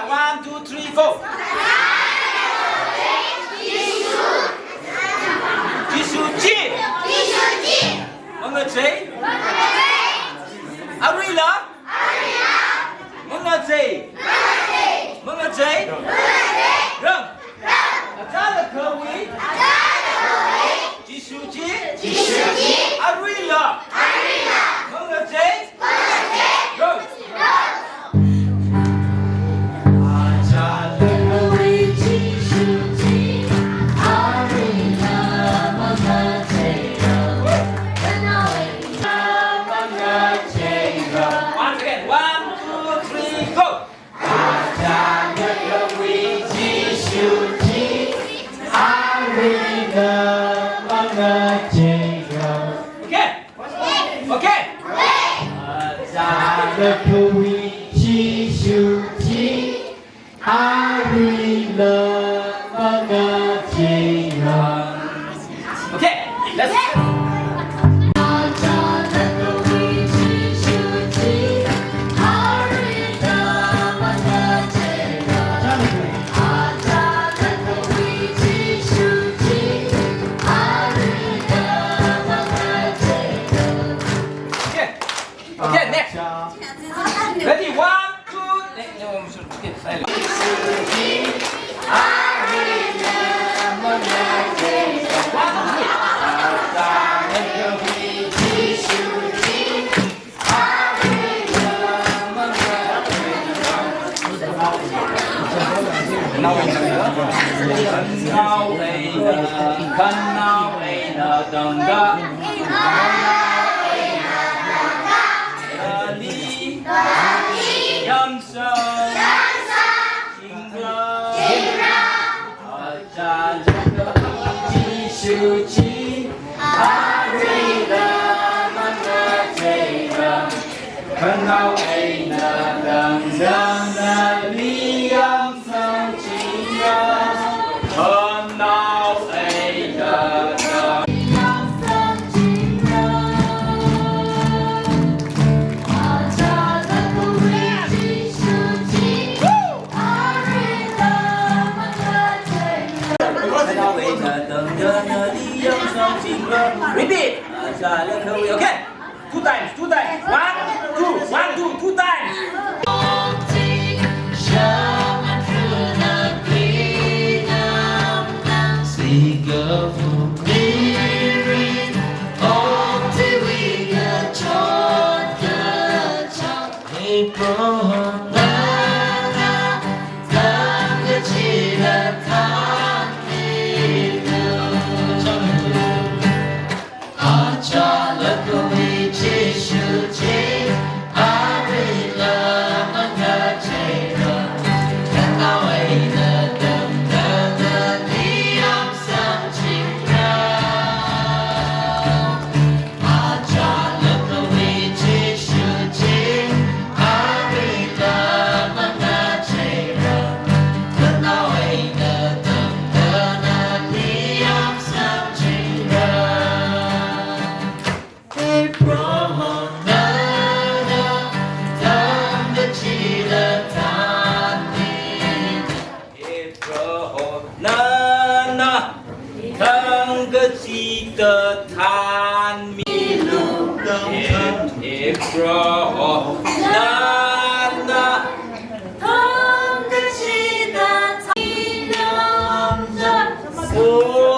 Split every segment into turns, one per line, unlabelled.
One, two, three, go. 지수지. 뭔가 제이? 아리라? 뭔가 제이? 뭔가 제이? 그럼 아자라 거위? 지수지? 아리라? 뭔가 제이? 그럼 Okay, let's Okay, next. Ready? One, two. Repeat. Okay. Two times. One, two times. Oh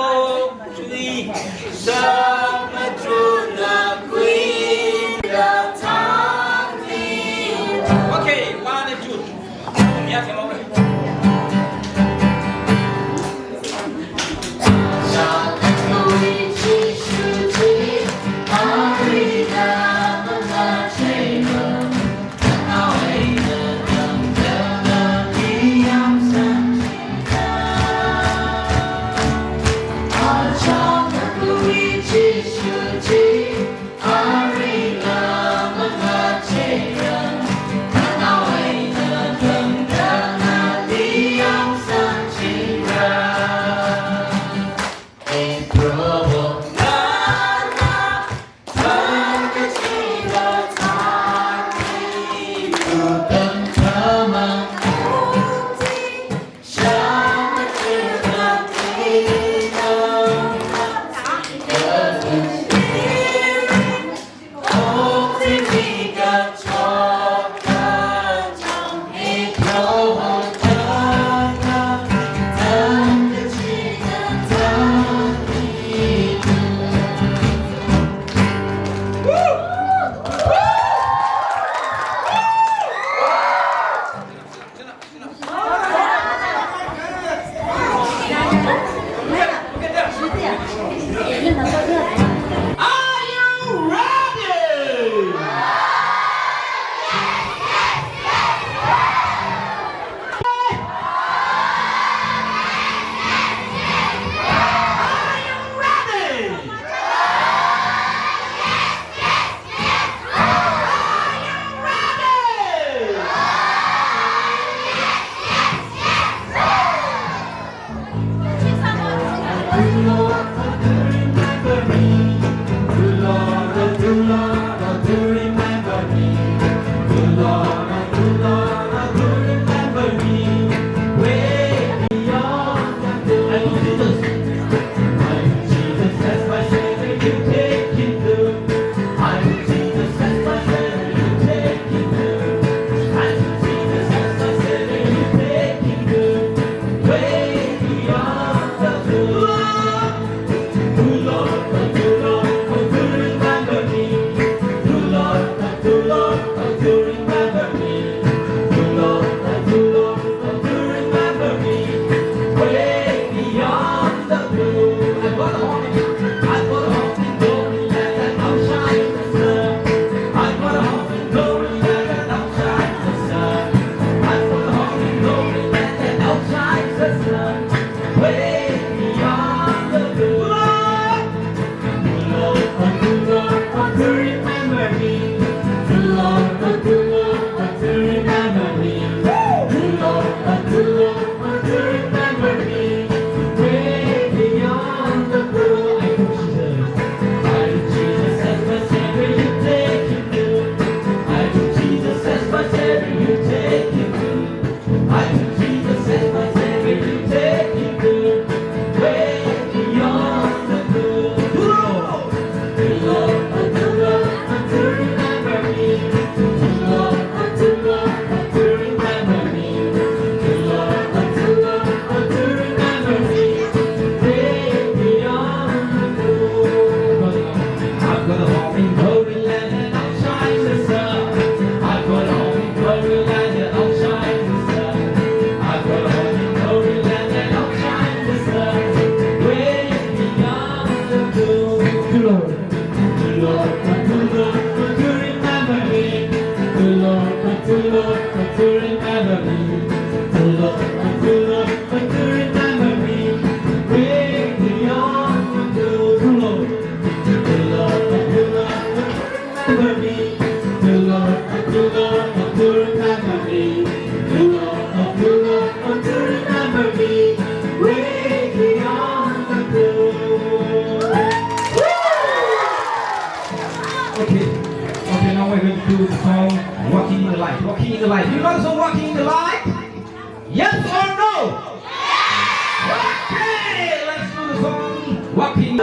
Walking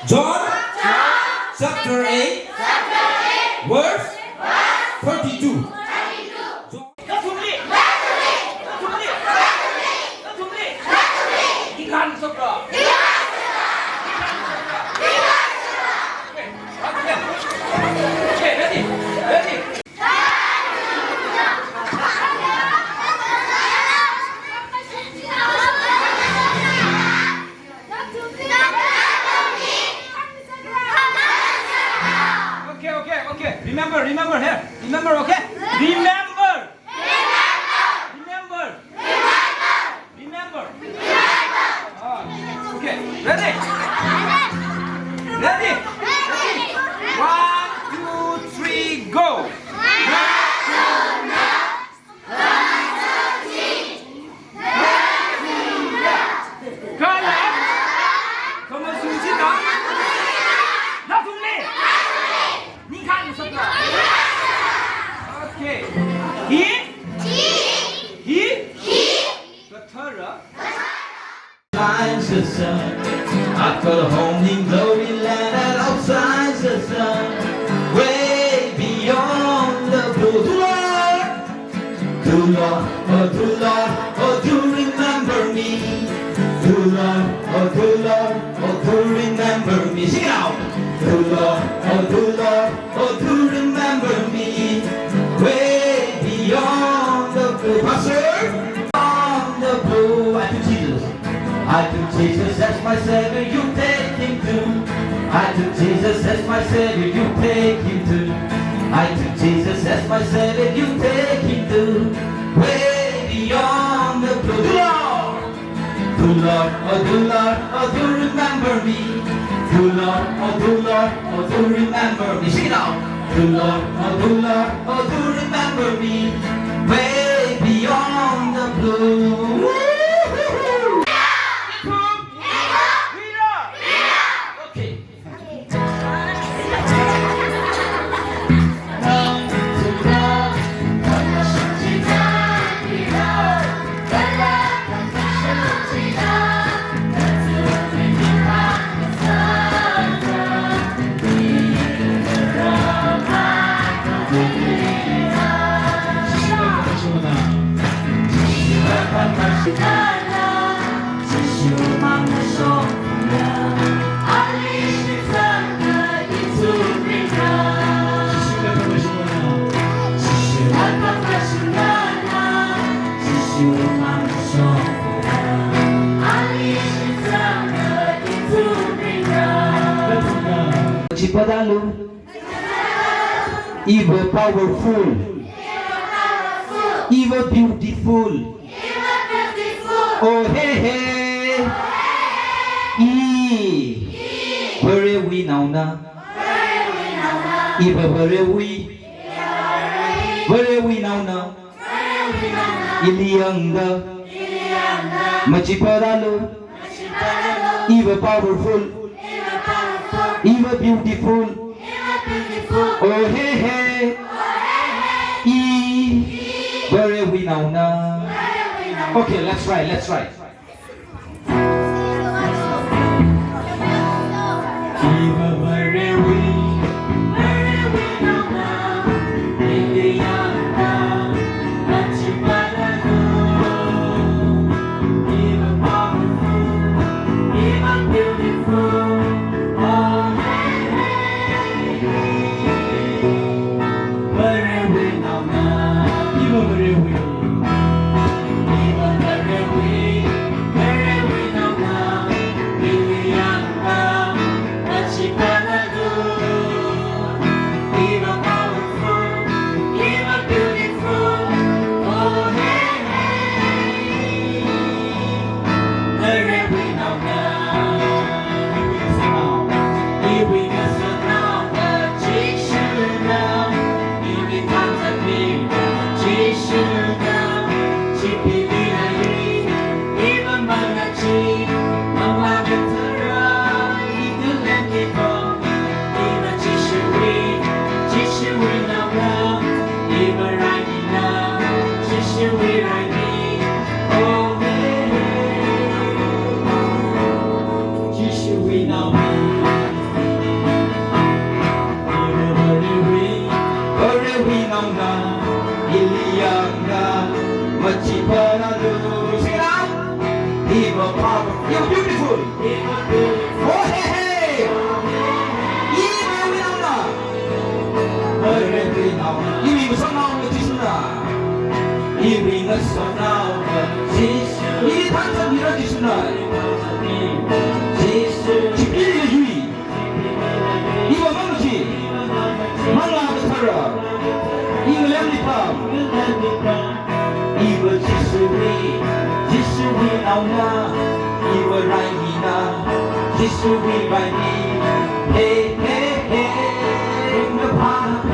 John chapter 8 verse 32. Okay, ready? Okay. Remember here. Remember, okay? Remember. Okay, ready? 1, 2, 3, go. Okay. Outside the sun, I got a home in glory land, and outside the sun, way beyond the blue. To Lord, oh to remember me. To Lord, oh to remember me. Sing it out. To Lord, Jesus as my Savior, you take him too. I took Jesus as my Savior, you take him too. I took Jesus as my Savior, you take him too. Way beyond the blue. Do Lord, oh do Lord, oh do remember me. Do Lord, oh do Lord, oh do remember me. Sing it out. Do Lord, oh do remember me. Way beyond the blue. 𝗦𝗲𝗬𝗔𝗢𝗫 ever powerful, ever beautiful, oh hey hey, very we now na, ever very we now na, 𝗬𝗫𝗓𝗫 𝗦𝗲𝗬𝗫 ever powerful, ever beautiful, oh hey hey, very we now na. Okay, let's try. You're beautiful. Oh hey hey. Even we now na. Even we now. Even so now we just na. Even so now we just. 이 단점 이루어지시나. 지필의 주의. 이거 망치. 망라하는 사람. 이거 렘리팜. 이거 지수위 나오나. 이거 라이나 지수위 라이니 헤이 헤이 헤이 링가 파페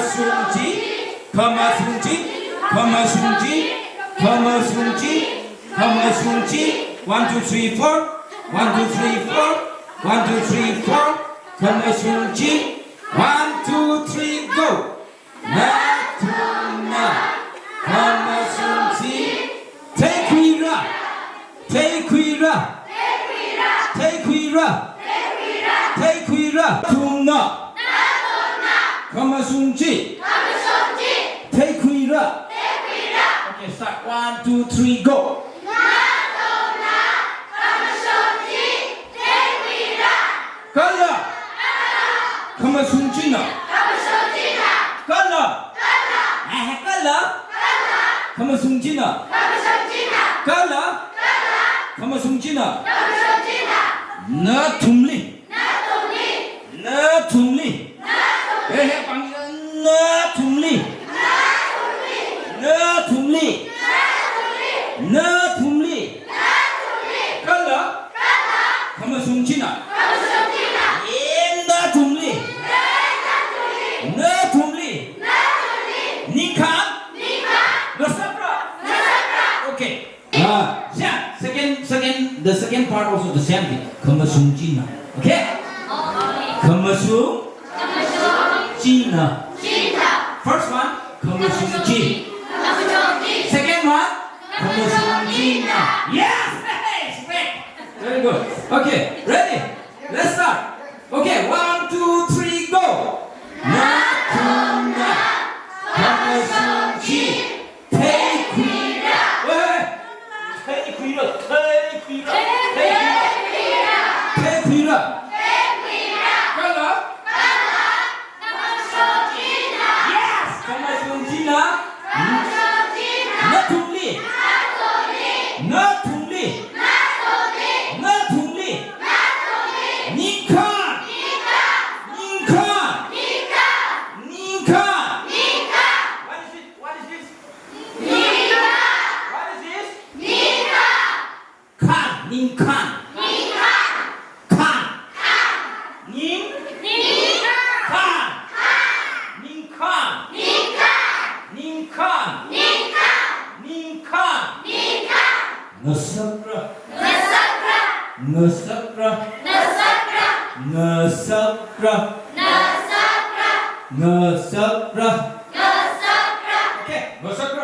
𝗠𝗬𝗔 𝗠𝗬𝗔 1 2 3 4 1 2 3 4 1 2 3 4 𝗠𝗬𝗔 1 2 3 go 나투나 𝗠𝗬𝗔 테이크이라 테이크이라 테이크이라 테이크이라 투나 𝗠𝗬𝗔 테이크이라 Okay, start 1 2 3 go 갈라 𝗠𝗬𝗔나 갈라 갈라 𝗠𝗬𝗔나 갈라 𝗠𝗬𝗔나 나툼리 나툼리 에헤 방금 나툼리 나툼리 나툼리 갈라 𝗠𝗬𝗔나 나툼리 나툼리 니칸 너사브라 Okay 자 the second part also the same thing 𝗠𝗬𝗔나 Okay 𝗠𝗬𝗔나 First one 𝗠𝗬𝗔 Second one 𝗠𝗬𝗔나 Yes Very good Okay ready Let's start Okay 1 2 3 go 나투나 𝗠𝗬𝗔 테이크이라 테이크이라 테이크이라 갈라 Yes 𝗠𝗬𝗔나 나툼리 나툼리 나툼리 니칸 니칸 니칸 What is this? What is this? 칸 닌칸 칸 닌 칸 닌칸 닌칸 너사브라 너사브라 너사브라 너사브라 Okay, 너사브라